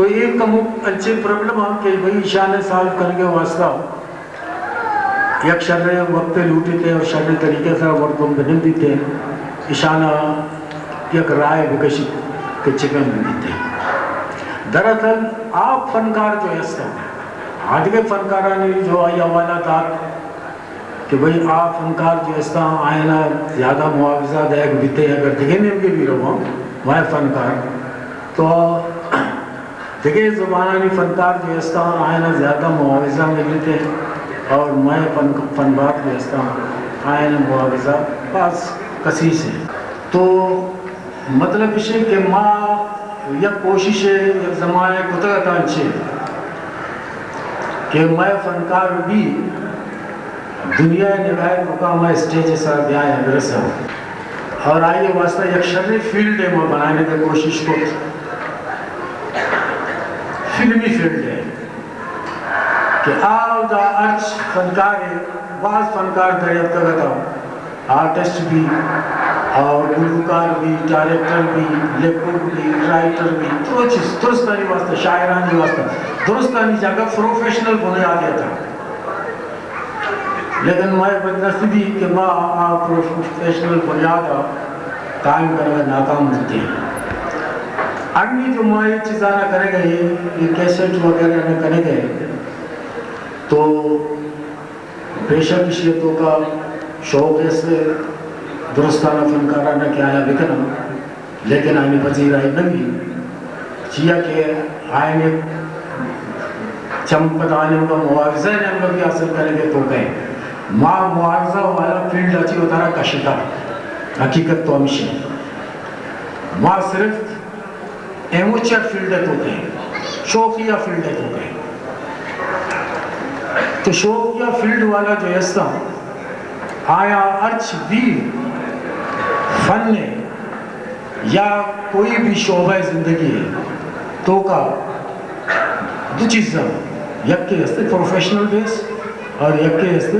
کوئی ایک کم اچھے پرابلم ہم کہ بھئی شان سالو کرنے واسطہ یک شر وقت لوٹی تھے اور شر طریقے سے وردم بنم دی تھے اشانہ یک رائے بکشی کے چکن بھی تھے. دراصل آپ فنکار جو ہے آج کے فنکارانی جو آئی حوالہ تھا کہ بھئی آپ فنکار جو اس طرح آئینہ زیادہ معاوضہ دیکھ بیتے ہیں اگر دکھے میں بھی رہا میں فنکار تو دکھے زبانانی فنکار جو اس طرح آئینہ زیادہ معاوضہ ملتے ہیں اور میں فنبات جو اس طرح آئینہ معاوضہ پاس کسی سے. تو مطلب اس ہے کہ ماں یک کوشش ہے یک زمانے کتگتان چھے کہ میں فنکار بھی دنیا نگاہ مقام اسٹیج سر دیا ہے برسا اور آئیے واسطہ یک شرعی فیلڈ ہے میں بنانے کی کوشش کو فلمی فیلڈ ہے کہ آو دا ارچ فنکار ہے بعض فنکار دریت کا گتا آرٹسٹ بھی اور گلوکار بھی ڈائریکٹر بھی لیکھک بھی رائٹر بھی تو چیز درستانی واسطہ شاعرانی واسطہ درستانی جگہ پروفیشنل بنیاد تھا لیکن میں بدنصیبی کہ میں پروفیشنل بنیاد قائم کرنے ناکام ہوتے ہیں. اگنی جو میں یہ چیزاں کرے گئے یہ کیسٹ وغیرہ نہ کرے گئے تو بے شک اشیتوں کا شوق ہے سے درستانہ فنکارانہ کیا آیا بکنا لیکن آئینی پذیر آئی نگی چیا کہ آئینی چمپت آنے کا معاوضہ نے ہم لوگ حاصل کریں گے تو کہیں ماں معاوضہ والا فیلڈ اچھی ہوتا رہا کشتا حقیقت تو ہمیشہ ماں صرف ایموچر فیلڈ ہے تو کہیں شوقیہ فیلڈ ہے تو کہیں. تو شوقیہ فیلڈ والا جو ایسا آیا ارچ بھی فن نے یا کوئی بھی شعبہ زندگی ہے تو کا دو چیزیں یک کے ہستے پروفیشنل بیس اور یک کے ہستے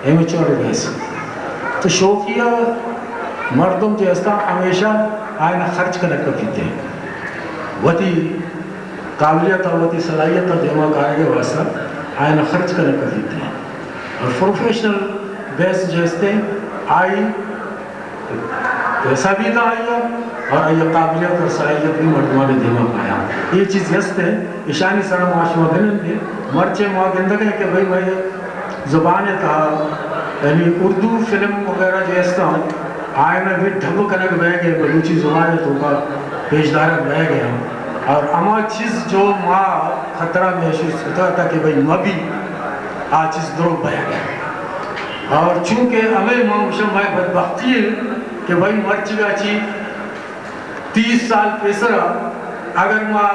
ایمیچور بیس. تو شوقیہ مردم جو ہستا ہمیشہ آئینہ خرچ کرنے کا پیتے ہیں وطی قابلیت اور وطی صلاحیت اور دماغ آئے گے واسطہ آئینہ خرچ کرنے کا پیتے ہیں. اور پروفیشنل بیس جو ہستے آئی پیسہ بھی نہ آیا اور آئی قابلیت اور صلاحیت بھی مردمان دماغ آیا. یہ چیز ہستے اشانی سر معاشمہ بنن دے مرچے معاگندگ ہے کہ بھئی میں زبان کہا یعنی اردو فلم وغیرہ جو ہستا آئینہ بھی ڈھب کنک بہ گئے بلوچی زبان تو کا پیشدارت بہ گیا اور اما چیز جو ماں خطرہ محسوس ہوتا تھا کہ بھئی ماں بھی آ چیز دروگ بہ گیا. اور چونکہ ہمیں ماں مشہم بھائی بدبختی ہے کہ بھائی مرچی گاچی 30 سال پیسرا اگر ماں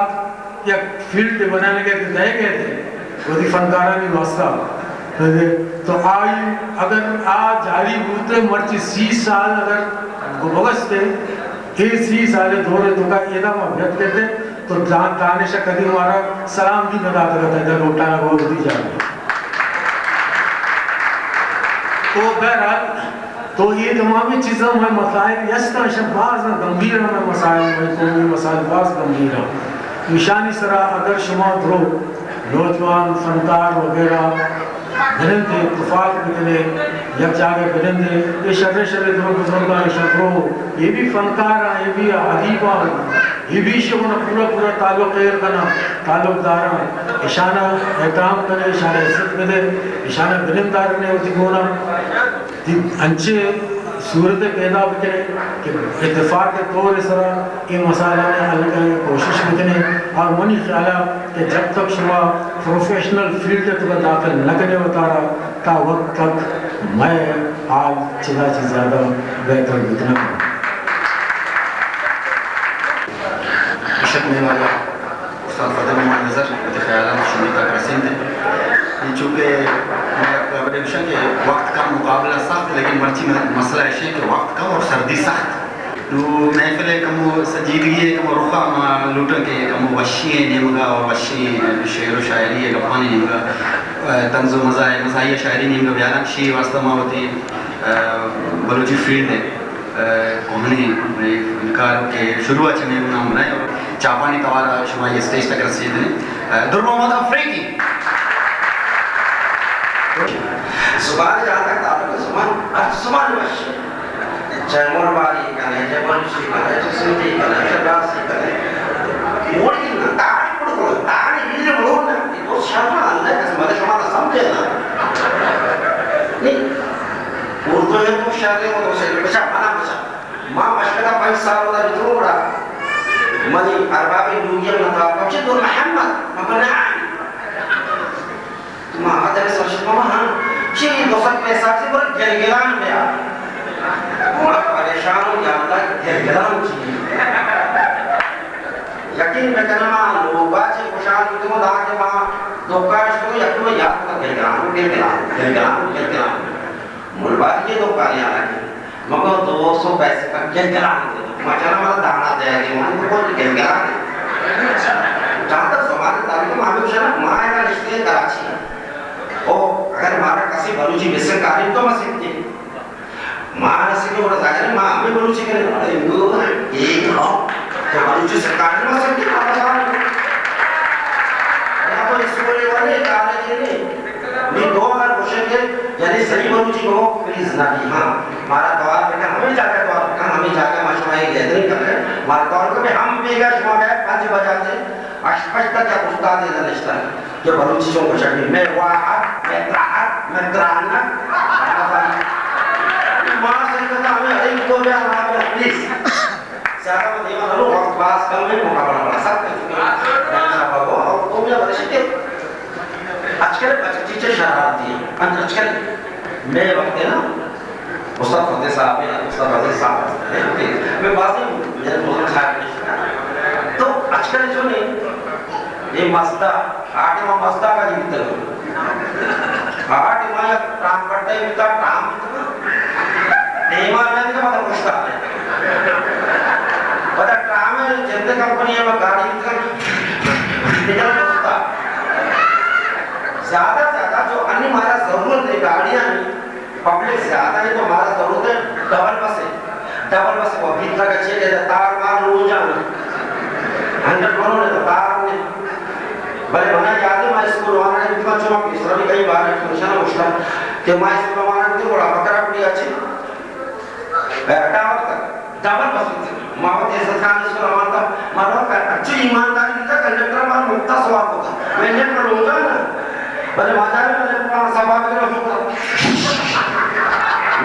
یک فیلڈ بنانے کے دے گئے تھے وہ دی فنکارانی واسطہ تو آئی اگر آج جاری ہوتے مرچی 30 سال اگر بغستے 30 سال دورے تو کا ایدہ محبت کرتے تو دانشہ قدیم ہمارا سلام بھی نہ داتا کرتا ہے روٹا نہ گوڑ دی جائے. تو بہرحال تو یہ تمامی چیزیں میں مسائل یستا شباز گمبھیر میں مسائل میں قومی مسائل باز گمبھیر نشانی سرا اگر شما درو نوجوان فنکار وغیرہ بنندے اتفاق بکنے یک جاگے بنندے یہ شر درو بزرگان شکرو یہ بھی فنکار ہیں یہ بھی عدیبہ ہیں یہ بھی شما پورا تعلق ایر کنا تعلق دارا اشانہ احترام کرے اشانہ عزت کرے اشانہ بنندار نے ہوتی گونا انچے صورت پیدا بکنے کہ اتفاق کے طور سرا یہ مسائلہ نے حل کرنے کی کوشش بکنے اور منی خیالہ کہ جب تک شما پروفیشنل فیلڈ تو داخل نہ کرنے بتارا تا وقت تک میں آج چیزا چیز زیادہ بہتر بکنا کروں. شکنے والا استاد فضل محمد نظر خیالات شمی تک رسند ہے چونکہ ریوشن کے وقت کا مقابلہ سخت لیکن مرچی مسئلہ ہے کہ وقت کم اور سردی سخت تو محفل ہے کم سجیدگی ہے کم رخا لوٹن کے کم وشی ہے نیمگا اور وشی شعر و شاعری ہے گپانی نیمگا طنز و مزاحیہ شاعری نیمگا بیانک شی واسطہ ماوتی بلوچی فیلڈ ہے کوہنی فنکار کے شروع اچھنے نام بنائے اور جاپانی توار شما یہ اسٹیج تک رسیدین در محمد افریقی زبان جہاں تک تعلق ہے زبان باشی چاہے مرباری کنے چاہے بلوچی کنے چاہے سندھی کنے چاہے راسی کنے موڑی نا تاڑی پڑھ کرو تاڑی ہیلے بڑھو نا یہ تو شرما اللہ کسی مدد شما نا سمجھے نا نہیں اردو ہے تو شہرے ہو تو سے بچا مانا بچا ماں مشکلہ 5 سال ہوتا جتروں بڑا منی اربابی دوگیم نتاقب چھ دور محمد مبنى عالي ما هذا السوشيال ماما شيء دوسر پیسہ سے بڑا گلگلان میں آ ما پریشان ہو یا اللہ گلگلان چیئے یقین میں کہنا لوگا چھے خوشحال کی تمہیں دا کہ ماں دوکاش کو یکو یاد کا گلگلان ملباری کے دوکاریاں لگے مگر 200 پیسے کا گلگلان دے ماں چلا ماں دانا دے گی ماں کو گلگلان دے جہاں تک زمان تاریخ ماں بھی شرح ماں اینا رشتے کراچی ہے اگر ہمارا کسی بلوچی بسر کاری تو میں سکتے ماں نسی کے بڑا ظاہر ہے ماں ہمیں بلوچی کرنے والا ہندو ایک ہاں تو بلوچی سرکار میں سکتے ماں ظاہر ہے یہاں تو اسکولے والے کالجے نے میں 2 اگر پوچھیں گے یعنی صحیح بلوچی کو پلیز نہ کی ہاں ہمارا دوار پہ ہمیں جا کر دوار پہ ہمیں جا کر مشمعی گیدرنگ کر رہے ہیں ہمارا دوار پہ ہم بھی گا شما گئے 5 بجاتے اشپش تک یا استاد دینا نشتا ہے کہ بلوچیوں کو شکل میں واحد میں تراحت میں ترانت ماں سے کہتا ہمیں علیک تو بیا ہمارا پلیز زیادہ میں دیوان لو وقت باز کم میں مقابلہ بڑا سب کر چکے ہیں میں صاحبہ کو اور تو مجھے بتا شکے آج کل بچے چیچے شرارتی ہیں آج کل میں وقت ہے نا استاد فتح صاحب ہے استاد فتح صاحب ہے میں بازی میرے بہت خیال نہیں تو آج کل جو نہیں یہ مزدہ 8واں مزدہ کا جی بیتر ہو 8واں یا ٹرام پڑتا ہے بیتا ٹرام بیتا دیمار میں دیکھا بتا پوچھتا ہے بتا ٹرام ہے جنتے کمپنی ہے وہ گاڑی بیتا دیکھا پوچھتا زیادہ زیادہ جو انی ہمارا ضرورت ہے گاڑیاں پبلک زیادہ ہے تو ہمارا ضرورت ہے ڈبل بس وہ بیتا کا چھے کہ تار مار لو جانا 100 کروڑ ہے تار نے بلے بنا یاد ہے میں اسکول وانا ہے اتنا چوما کی اس طرح بھی کئی بار ہے نشانہ مشتا کہ میں اسکول وانا ہے بڑا بکرہ پڑی اچھے بیٹا وقت ڈبل بس محمد عزت خان اسکول وانا تھا مرحب کا اچھی ایمانداری دیتا کنڈکٹر مار مکتا سواب ہوتا میں نے پڑھوں گا نا بلے ماجار میں نے پڑھا سباب کے رفت ہوتا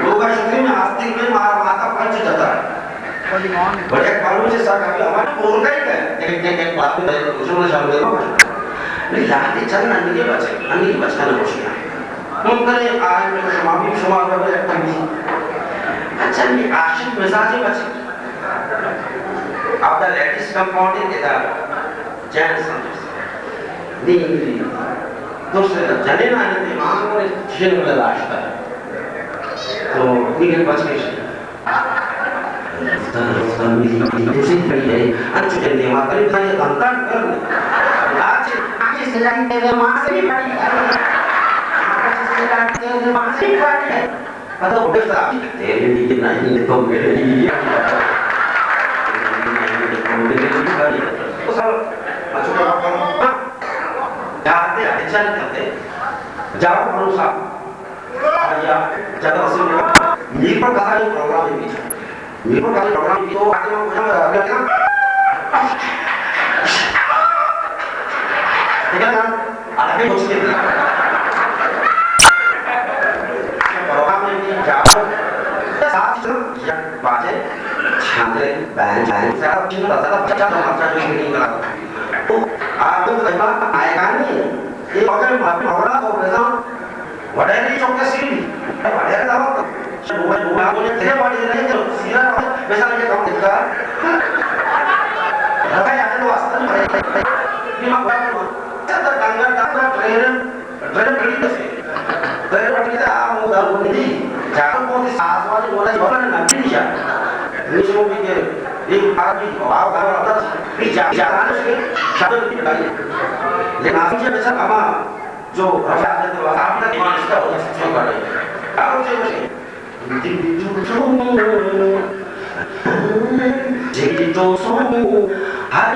لوگا شکری میں آستک میں مارا ماتا پنچ جاتا ہے بڑے اکباروں سے ساتھ کبھی ہمارے پور کا ہی گئے ایک بات میں دوسروں نے شامل دینا نہیں لاتے چلنا انہی کے بچانا مشکل ممکن آئے میں شما بھی شما بھی ایک تنگی اچھا یہ عاشق مزاجی بچے اب دا لیٹسٹ کمپاؤنڈنگ دیتا جین سمجھے نہیں دوسرے جنے نہ آنے تھے وہاں کو جن میں لاشتا ہے تو نیگل بچ کے شکل رفتان میری دوسری پڑی ہے انچو جن دیما قریب تھا یہ غلطان کرنے آج سے جائیں تیرے ماں سے بھی پڑی ہے آج سے جائیں تیرے ماں سے بھی پڑی ہے پتہ اٹھے صاحب تیرے لیے نہیں تو میرے لیے تو سب اچھو جاتے ہیں چل کرتے جاؤ بھرو صاحب آیا جاتا وسیم نے میر پر کہا یہ پروگرام ہے پیچھے میر پر کہا یہ پروگرام ہے تو آتے ہیں مجھے اگلا کیا دیکھا نا آدھے کچھ نہیں پروگرام میں جاؤ ساتھ چلو باجے چھاندے بین ساتھ چلو رسالہ بچہ تو مرچہ جو نہیں کرا تو آپ کو خیمہ آئے گا نہیں یہ اگر مہورا تو بزان وڈیری چوکے سیری وڈیری دعوت شبوہ بوہا مجھے تیرے بڑی نہیں جو سیرہ ویسا لگے کام دیکھتا رکھا یاد تو آستان بھرے یہ ماں بڑا کرو چاہتا ڈنگر داتا ٹرین بڑی دسے ٹرین بڑی دسے آم ہو دارو نہیں جاکر بہت ساس والی بولا جی بولا نبی نہیں جاتا نیشوں بھی کہ ایک آدمی آو گھر والا بھی جانا سے شادر کی بڑھائی لیکن آدمی سے بیسا اما جو رفع آجت ہے آپ تک ایمان اس کا ہو جائے سچوں کر رہے ہیں آپ سے بچے جی جو سو ہر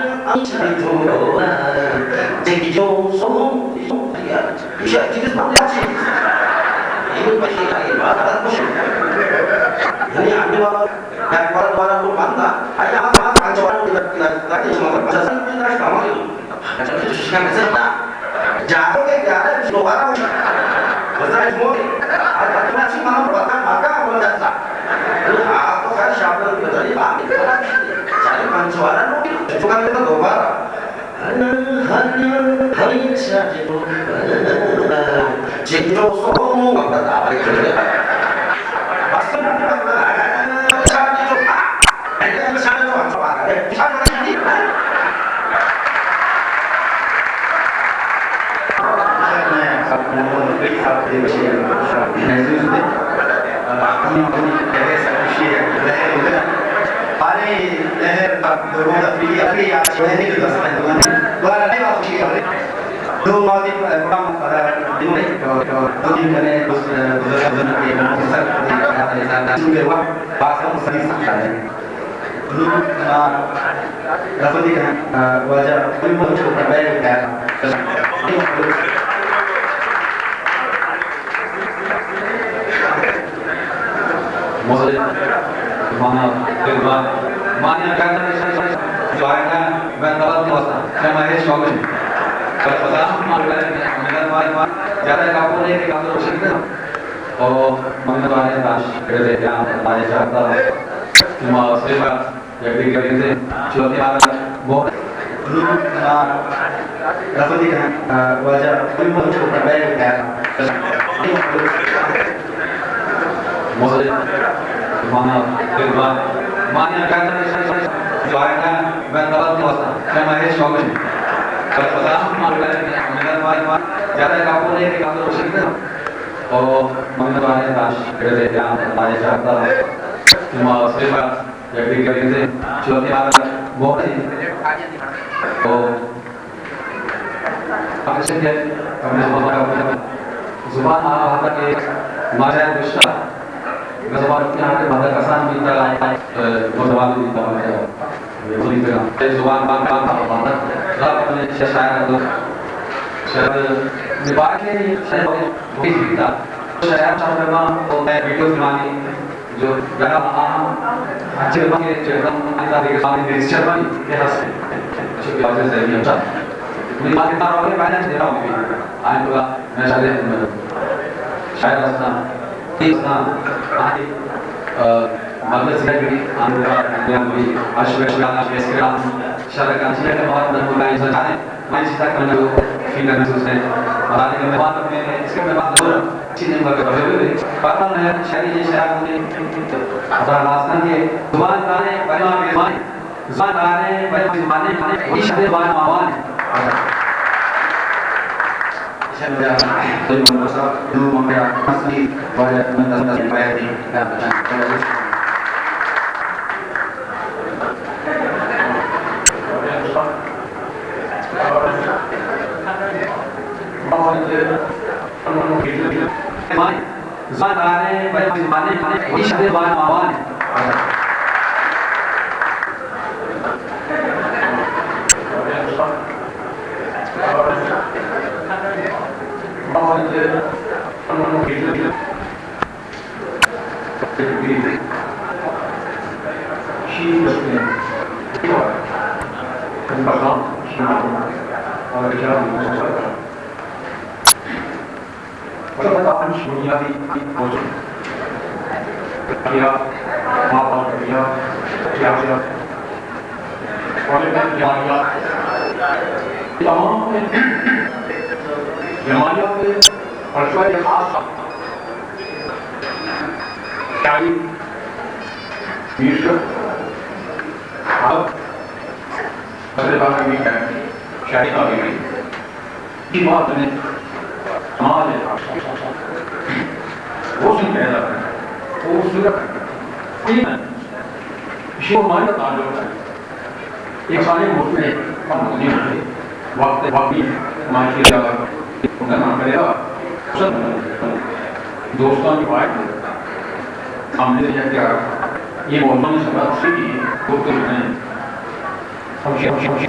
یہ